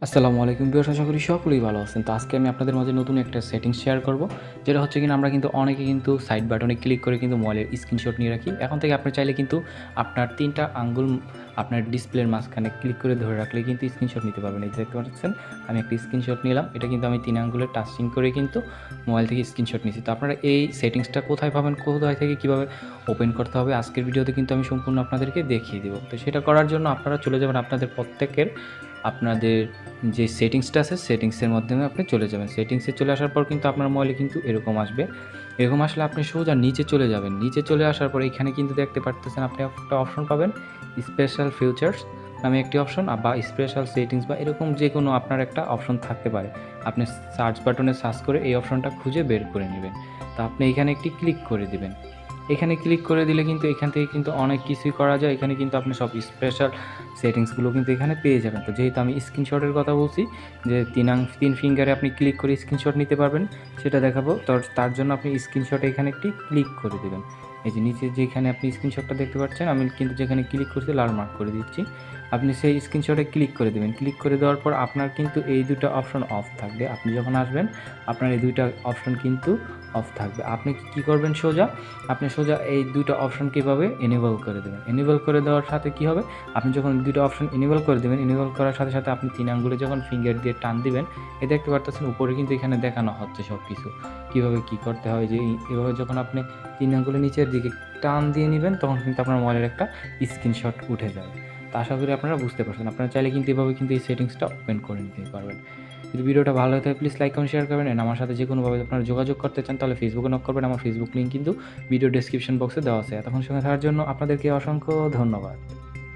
আসসালামু আলাইকুম ভিউয়ার্স, আশা করি সকলেই ভালো আছেন। তো আজকে আমি আপনাদের মাঝে নতুন একটা সেটিংস শেয়ার করব। যেটা হচ্ছে কিনা আমরা কিন্তু অনেকে কিন্তু সাইড বাটনে ক্লিক করে কিন্তু মোবাইলের স্ক্রিনশট নিয়ে রাখি। এখন থেকে আপনি চাইলে কিন্তু আপনার ৩ টা আঙ্গুল আপনার ডিসপ্লের মাঝখানে ক্লিক করে ধরে রাখলে কিন্তু স্ক্রিনশট নিতে পারবেন। এই যে দেখতে পাচ্ছেন আমি একটা স্ক্রিনশট নিলাম। এটা কিন্তু আমি ৩ আঙ্গুলে টাচিং করে কিন্তু মোবাইল থেকে স্ক্রিনশট নিয়েছি। তো আপনারা এই সেটিংসটা কোথায় পাবেন, কোথায় থেকে কীভাবে ওপেন করতে হবে আজকের ভিডিওতে কিন্তু আমি সম্পূর্ণ আপনাদেরকে দেখিয়ে দেব। তো সেটা করার জন্য আপনারা চলে যাবেন আপনাদের যে সেটিংসটা আছে সেটিংসের মাধ্যমে আপনি চলে যাবেন। সেটিংসে চলে আসার পর কিন্তু আপনার মোবাইলে কিন্তু এরকম আসবে। এরকম আসলে আপনি সোজা নিচে চলে যাবেন। নিচে চলে আসার পর এখানে কিন্তু দেখতে পারতেছেন আপনি একটা অপশন পাবেন, স্পেশাল ফিচার্স নামে একটি অপশন বা স্পেশাল সেটিংস বা এরকম যেকোনো আপনার একটা অপশন থাকতে পারে। আপনি সার্চ বাটনে সার্চ করে এই অপশনটা খুঁজে বের করে নেবেন। তো আপনি এখানে একটি ক্লিক করে দিবেন। এখানে ক্লিক করে দিলে কিন্তু এখান থেকে কিন্তু অনেক কিছুই করা যায়। এখানে কিন্তু আপনি সব স্পেশাল সেটিংসগুলো কিন্তু এখানে পেয়ে যাবেন। তো যেহেতু আমি স্ক্রিনশটের কথা বলছি যে ৩ ফিঙ্গারে আপনি ক্লিক করে স্ক্রিনশট নিতে পারবেন, সেটা দেখাবো। তো তার জন্য আপনি স্ক্রিনশটে এখানে একটি ক্লিক করে দেবেন। এই যে নিচে যেখানে আপনি স্ক্রিনশটটা দেখতে পাচ্ছেন, আমি কিন্তু যেখানে ক্লিক করছি লাল মার্ক করে দিচ্ছি। আপনি সেই স্ক্রিনশটে ক্লিক করে দেবেন। ক্লিক করে দেওয়ার পর আপনার কিন্তু এই ২টা অপশন অফ থাকবে। আপনি যখন আসবেন আপনার এই ২টা অপশন কিন্তু অফ থাকবে। আপনি কী করবেন আপনি সোজা এই ২টা অপশন কীভাবে এনেবল করে দেবেন। এনেবল করে দেওয়ার সাথে কী হবে, আপনি যখন ২টা অপশন এনেবল করে দেবেন, এনেবল করার সাথে সাথে আপনি ৩ আঙ্গুলে যখন ফিঙ্গার দিয়ে টান দিবেন, এই দেখতে পারতেছেন উপরে কিন্তু এখানে দেখানো হচ্ছে সব কিছু। কীভাবে কী করতে হয়, যে এভাবে যখন আপনি ৩ আঙ্গুলে নিচের দিকে টান দিয়ে নিবেন তখন কিন্তু আপনার মোবাইলের একটা স্ক্রিনশট উঠে যাবে। তো আশা করি আপনারা বুঝতে পারছেন। আপনারা চাইলে কিন্তু এভাবে কিন্তু এই সেটিংসটা ওপেন করে নিতে পারবেন। যদি ভিডিওটা ভালো হয়ে থাকে প্লিজ লাইক কমেন্ট শেয়ার করবেন। আমার সাথে যে কোনোভাবে আপনারা যোগাযোগ করতে চান তাহলে ফেসবুকে নক করবেন। আমার ফেসবুক লিঙ্ক কিন্তু ভিডিও ডেসক্রিপশন বক্সে দেওয়া আছে। এতক্ষণ সঙ্গে থাকার জন্য আপনাদেরকে অসংখ্য ধন্যবাদ।